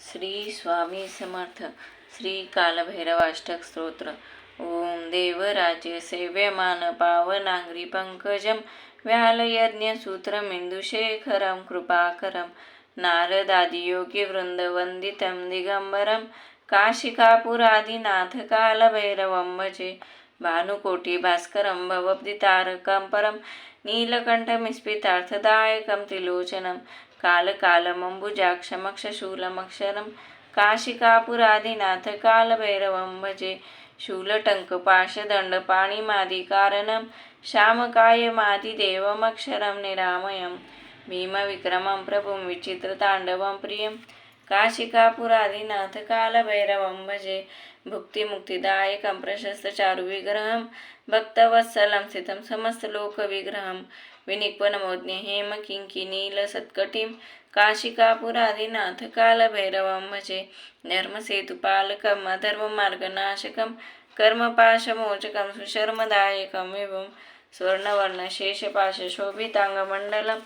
श्री स्वामी समर्थ. श्री कालभैरवाष्टक स्तोत्र. ओम देवराज्य सेव्यमान पावनांग्री पंकजम व्यालयज्ञसूत्रमिन्दुशेखरं कृपाकरं नारदादियोगिवृन्दवन्दितं दिगम्बरं काशिकापुरादिनाथ कालभैरवं भजे. भानुकोटिभास्करं भवभीतारकं परं नीलकण्ठमिस्फितार्थदायकं त्रिलोचनं कालकालमम्बुजाक्षमक्षशूलमक्षरं काशिकापुरादिनाथ कालभैरवं भजे. शूलटङ्कपाशदण्डपाणिमादिकारणं श्यामकायमादिदेवमक्षरं निरामयं भीमविक्रमं प्रभुं विचित्रताण्डवं प्रियं काशिकापुरादिनाथ कालभैरवं भजे. भुक्तिमुक्तिदायकं प्रशस्तचारुविग्रहं भक्तवत्सलं स्थितं समस्तलोकविग्रहं विनिक्वनमोज्ञ हेमकिङ्किनीलसत्कटिं काशिकापुरादिनाथ कालभैरवं भजे. धर्मसेतुपालकं अधर्ममार्गनाशकं कर्मपाशमोचकं सुशर्मदायकं विभुं स्वर्णवर्णशेषपाशशोभिताङ्गमण्डलं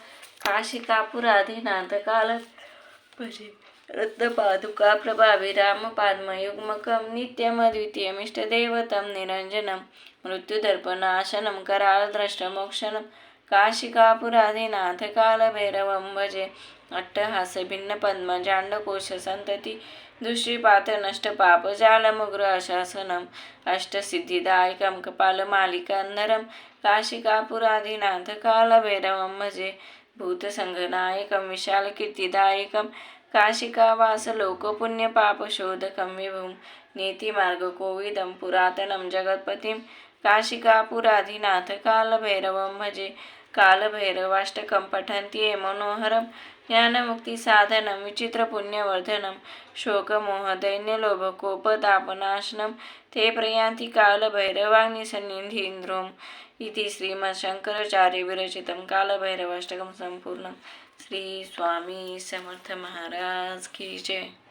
काशिकापुरादिनाथ कालभैरवं भजे. रत्नपादुका प्रभाभिरामपाद्मयुग्मकं नित्यमद्वितीयमिष्टदैवतं निरञ्जनं मृत्युदर्पनाशनं करालद्रष्टमोक्षणं काशिकापुरादिनाथ कालभैरवं भजे. अट्टहासभिन्नपद्मजाण्डकोशसन्तति दुष्टिपातनष्टपापजालमुग्रशासनम् अष्टसिद्धिदायकं कपालमालिकान्धरं काशिकापुरादिनाथ कालभैरवं भजे. भूतसङ्घनायकं विशालकीर्तिदायकं काशिकावासलोकपुण्यपापशोधकं विभुं नीतिमार्गकोविदं पुरातनं जगत्पतिं काशिकापुरादिनाथ कालभैरवं भजे. कालभैरवाष्टकं पठन्ति ये मनोहरं ज्ञानमुक्तिसाधनं विचित्रपुण्यवर्धनं शोकमोहदैन्यलोभकोपतापनाशनं ते प्रयान्ति कालभैरवाग्निसन्निधिन्द्रोम् इति श्रीमच्छङ्कराचार्यविरचितं कालभैरवाष्टकं सम्पूर्णं. श्री स्वामी समर्थ महाराज की जय.